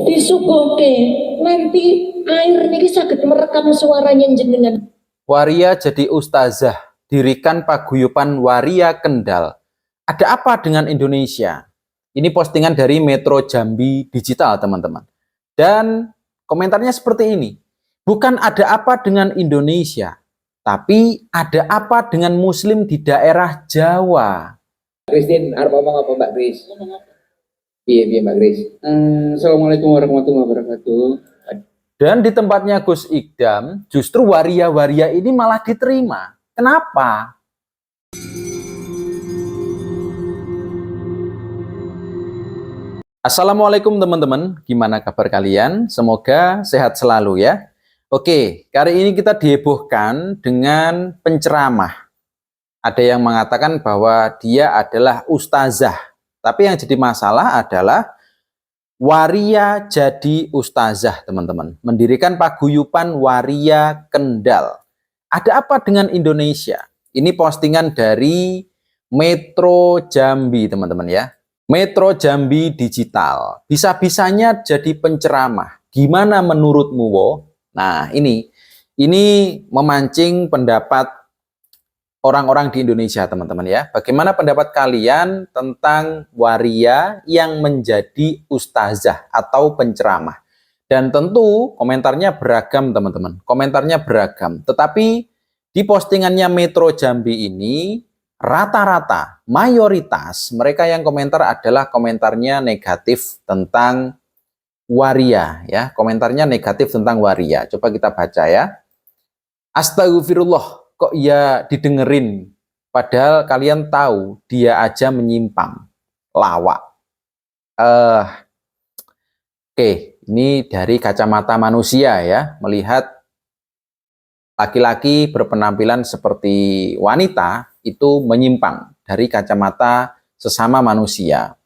Disuguhke nanti air niki saged merekam suaranya jenengan. Waria jadi ustazah, dirikan paguyuban Waria Kendal. Ada apa dengan Indonesia? Ini postingan dari Metro Jambi Digital, teman-teman. Dan komentarnya seperti ini. Bukan ada apa dengan Indonesia, tapi ada apa dengan Muslim di daerah Jawa. Christine, arep ngomong apa Mbak Kris? Iya Mbak Kris. Assalamualaikum warahmatullahi wabarakatuh. Dan di tempatnya Gus Ikdam, justru waria-waria ini malah diterima. Kenapa? Assalamualaikum teman-teman, gimana kabar kalian? Semoga sehat selalu ya. Oke, kali ini kita dihebohkan dengan penceramah. Ada yang mengatakan bahwa dia adalah ustazah. Tapi yang jadi masalah adalah Waria jadi ustazah, teman-teman. Mendirikan paguyuban Waria Kendal. Ada apa dengan Indonesia? Ini postingan dari Metro Jambi, teman-teman ya. Metro Jambi Digital. Bisa-bisanya jadi penceramah. Gimana menurutmu, Wo? Nah, ini memancing pendapat orang-orang di Indonesia, teman-teman ya. Bagaimana pendapat kalian tentang waria yang menjadi ustazah atau penceramah? Dan tentu komentarnya beragam, teman-teman. Komentarnya beragam. Tetapi di postingannya Metro Jambi ini rata-rata mayoritas mereka yang komentar adalah komentarnya negatif tentang waria ya. Komentarnya negatif tentang waria. Coba kita baca ya. Astagfirullah. Kok ya didengerin, padahal kalian tahu dia aja menyimpang, lawak. Oke, ini dari kacamata manusia ya, melihat laki-laki berpenampilan seperti wanita itu menyimpang dari kacamata sesama manusia.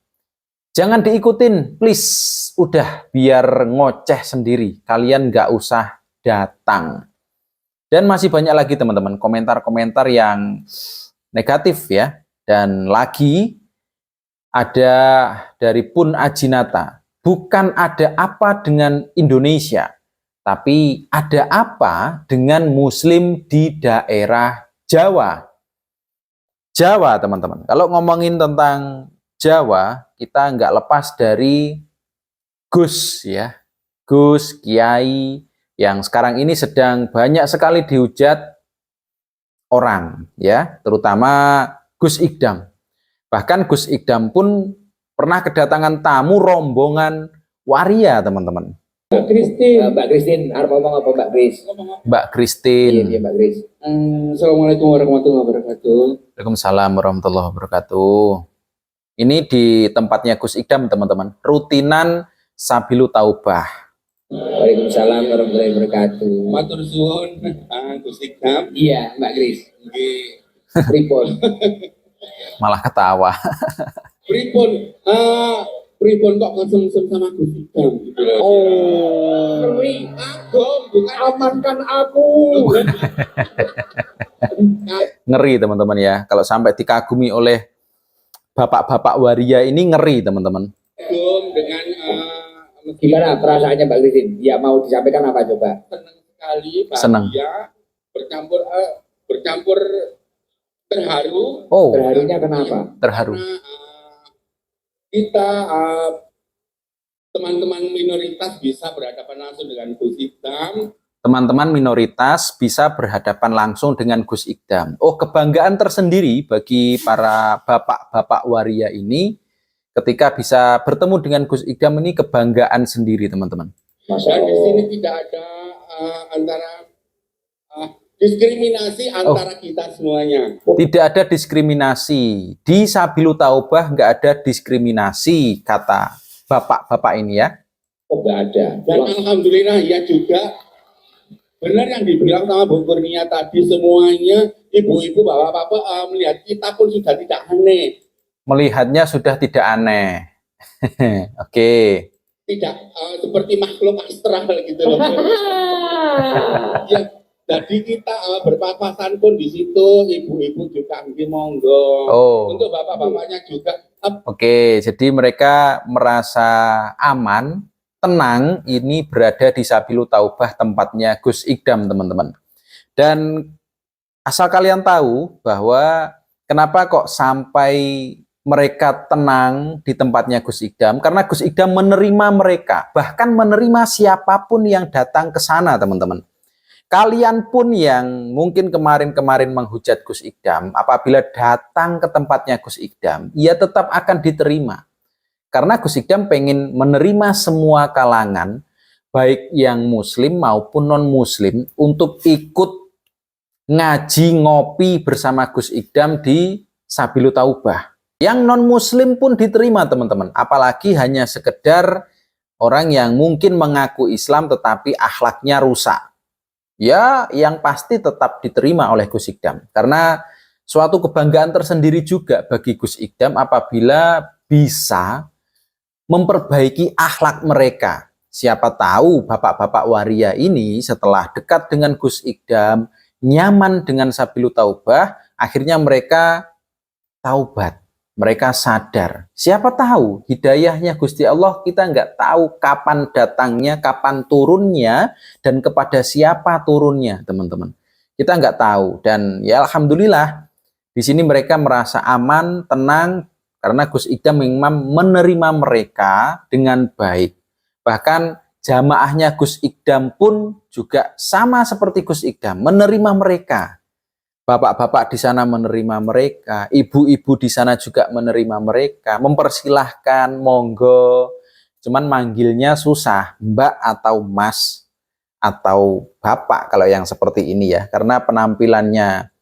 Jangan diikutin, please, udah biar ngoceh sendiri, kalian nggak usah datang. Dan masih banyak lagi teman-teman komentar-komentar yang negatif ya. Dan lagi ada dari Pun Ajinata. Bukan ada apa dengan Indonesia, tapi ada apa dengan Muslim di daerah Jawa. Jawa teman-teman. Kalau ngomongin tentang Jawa, kita nggak lepas dari Gus ya. Gus, Kiai, yang sekarang ini sedang banyak sekali dihujat orang ya, terutama Gus Ikdam. Bahkan Gus Ikdam pun pernah kedatangan tamu rombongan waria, teman-teman. Mbak Christine, arep ngomong apa Mbak Kris? Mbak Christine. Iya Mbak Kris. Assalamualaikum warahmatullahi wabarakatuh. Waalaikumsalam warahmatullahi wabarakatuh. Ini di tempatnya Gus Ikdam, teman-teman. Rutinan Sabilu Taubah. Waalaikumsalam warahmatullahi wabarakatuh. Matur suwun, Gus Ikdam. Iya, Mbak Kris. Nggih. Pripun? Malah ketawa. Pripun kok konsumsi sama Gus Ikdam? Oh. Ngeri aku, bukan Amankan aku. Ngeri teman-teman ya. Kalau sampai dikagumi oleh bapak-bapak waria ini ngeri teman-teman. dengan Gimana perasaannya Mbak Christine? Ya mau disampaikan apa coba? senang sekali Senang. bahagia bercampur terharu. Oh, Terharunya kenapa? terharu. Karena kita teman-teman minoritas bisa berhadapan langsung dengan Gus Ikdam. Teman-teman minoritas bisa berhadapan langsung dengan Gus Ikdam. Oh, kebanggaan tersendiri bagi para bapak-bapak waria ini ketika bisa bertemu dengan Gus Ikdam, ini kebanggaan sendiri teman-teman. Dan di sini tidak ada diskriminasi antara kita semuanya. Tidak ada diskriminasi. Di Sabilu Taubah nggak ada diskriminasi, kata bapak-bapak ini ya. Oh nggak ada. Dan alhamdulillah ya juga benar yang dibilang sama Bu Kurnia tadi, semuanya ibu-ibu bapak-bapak melihat kita pun sudah tidak aneh. Melihatnya sudah tidak aneh. Oke. Tidak seperti makhluk astral gitu loh. Ya, jadi kita berpapasan pun di situ, ibu-ibu juga monggo. Oh. Untuk bapak-bapaknya juga Oke, jadi mereka merasa aman, tenang, ini berada di Sabilu Taubah tempatnya Gus Ikdam, teman-teman. Dan asal kalian tahu bahwa kenapa kok sampai mereka tenang di tempatnya Gus Ikdam, karena Gus Ikdam menerima mereka, bahkan menerima siapapun yang datang ke sana, teman-teman. Kalian pun yang mungkin kemarin-kemarin menghujat Gus Ikdam, apabila datang ke tempatnya Gus Ikdam, ia tetap akan diterima. Karena Gus Ikdam pengen menerima semua kalangan, baik yang muslim maupun non-muslim, untuk ikut ngaji ngopi bersama Gus Ikdam di Sabilu Taubah. Yang non-muslim pun diterima, teman-teman. Apalagi hanya sekedar orang yang mungkin mengaku Islam tetapi akhlaknya rusak. Ya, yang pasti tetap diterima oleh Gus Ikdam. Karena suatu kebanggaan tersendiri juga bagi Gus Ikdam apabila bisa memperbaiki akhlak mereka. Siapa tahu bapak-bapak waria ini setelah dekat dengan Gus Ikdam, nyaman dengan Sabilu Taubah, akhirnya mereka taubat. Mereka sadar. Siapa tahu hidayahnya Gusti Allah, kita nggak tahu kapan datangnya, kapan turunnya, dan kepada siapa turunnya, teman-teman. Kita nggak tahu. Dan ya alhamdulillah, di sini mereka merasa aman, tenang, karena Gus Ikdam memang menerima mereka dengan baik. Bahkan jamaahnya Gus Ikdam pun juga sama seperti Gus Ikdam, menerima mereka. Bapak-bapak di sana menerima mereka, ibu-ibu di sana juga menerima mereka, mempersilahkan, monggo. Cuman manggilnya susah, Mbak atau Mas atau Bapak kalau yang seperti ini ya. Karena penampilannya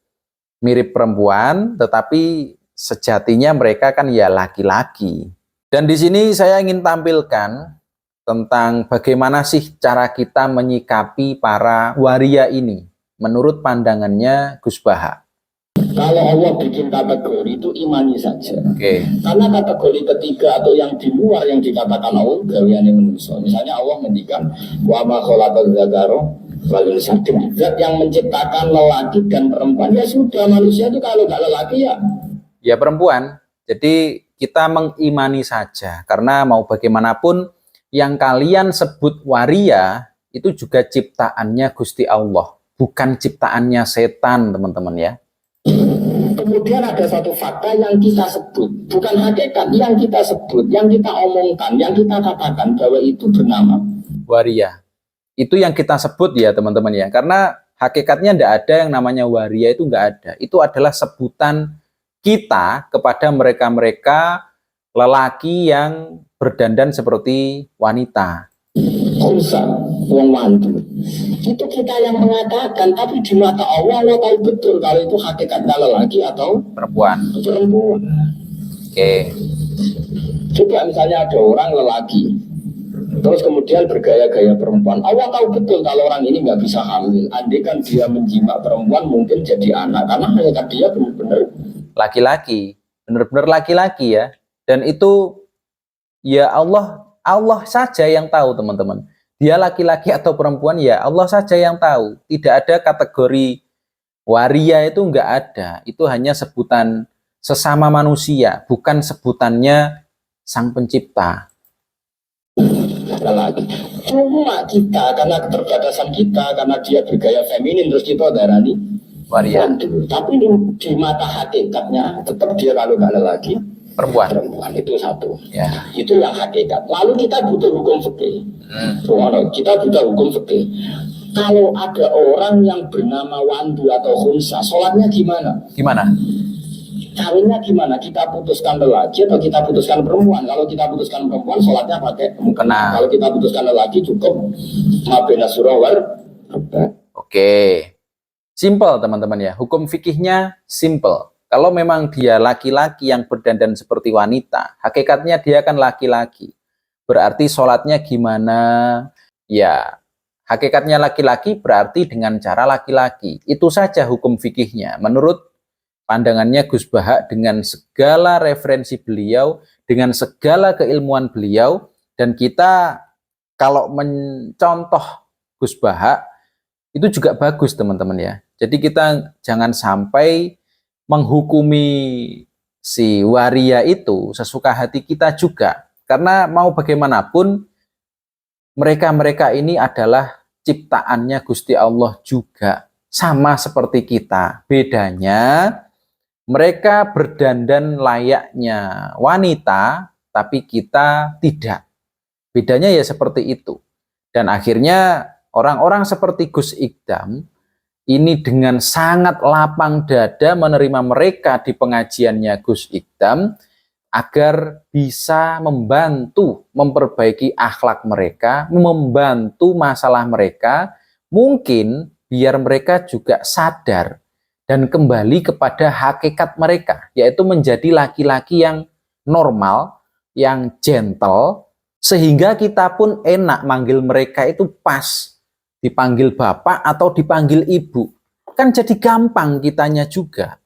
mirip perempuan, tetapi sejatinya mereka kan ya laki-laki. Dan di sini saya ingin tampilkan tentang bagaimana sih cara kita menyikapi para waria ini. Menurut pandangannya Gus Baha. Kalau Allah bikin kategori itu imani saja. Oke. Karena kategori ketiga atau yang di luar yang dikatakan Allah gaweane manusia. Misalnya Allah mendikan wa ma khalaqal dzakara wal unsa. Zat yang menciptakan lelaki dan perempuan, ya sudah, manusia itu kalau nggak lelaki ya Perempuan. Jadi kita mengimani saja, karena mau bagaimanapun yang kalian sebut waria itu juga ciptaannya Gusti Allah, bukan ciptaannya setan, teman-teman ya. Kemudian ada satu fakta yang kita sebut, bukan hakikat, yang kita sebut, yang kita omongkan, yang kita katakan bahwa itu bernama waria. Itu yang kita sebut ya teman-teman ya, karena hakikatnya tidak ada yang namanya waria, itu nggak ada. Itu adalah sebutan kita kepada mereka-mereka lelaki yang berdandan seperti wanita. Khunsa, wong mantu. Itu kita yang mengatakan, tapi di mata Allah, Allah tahu betul kalau itu hakikatnya lelaki atau Perempuan. perempuan. Oke. Coba misalnya ada orang lelaki, terus kemudian bergaya-gaya perempuan. Allah tahu betul kalau orang ini nggak bisa hamil. Andai kan dia menjimak perempuan mungkin jadi anak, karena hakikat dia benar-benar Laki-laki, benar-benar laki-laki ya. Dan itu ya Allah saja yang tahu, teman-teman. Dia laki-laki atau perempuan ya Allah saja yang tahu. Tidak ada kategori waria, itu enggak ada. Itu hanya sebutan sesama manusia, bukan sebutannya Sang Pencipta. lagi. Cuma kita karena keterbatasan kita, karena dia bergaya feminin terus kita darani Waria. Tapi di mata hakikatnya tetap dia kalau nggak lelaki Perempuan. itu satu. Ya. Itu yang hakikat. Lalu kita butuh hukum fikih. Kita butuh hukum fikih. Kalau ada orang yang bernama wandu atau khunsa, sholatnya gimana? Gimana? Kawinnya gimana? Kita putuskan lelaki atau kita putuskan perempuan? Kalau kita putuskan perempuan, sholatnya pakai mukena. Kalau kita putuskan lelaki, cukup mabena surah war. Oke. Simple, teman-teman ya. Hukum fikihnya simple. Kalau memang dia laki-laki yang berdandan seperti wanita, hakikatnya dia kan laki-laki. Berarti sholatnya gimana? Ya, hakikatnya laki-laki berarti dengan cara laki-laki. Itu saja hukum fikihnya. Menurut pandangannya Gus Baha, dengan segala referensi beliau, dengan segala keilmuan beliau, dan kita kalau mencontoh Gus Baha, itu juga bagus, teman-teman ya. Jadi kita jangan sampai menghukumi si waria itu sesuka hati kita juga. Karena mau bagaimanapun mereka-mereka ini adalah ciptaannya Gusti Allah juga. Sama seperti kita. Bedanya mereka berdandan layaknya wanita, tapi kita tidak. Bedanya ya seperti itu. Dan akhirnya orang-orang seperti Gus Ikdam ini dengan sangat lapang dada menerima mereka di pengajiannya Gus Ikdam agar bisa membantu memperbaiki akhlak mereka, membantu masalah mereka, mungkin biar mereka juga sadar dan kembali kepada hakikat mereka, yaitu menjadi laki-laki yang normal, yang gentle, sehingga kita pun enak manggil mereka itu pas, dipanggil bapak atau dipanggil ibu. Kan jadi gampang kitanya juga.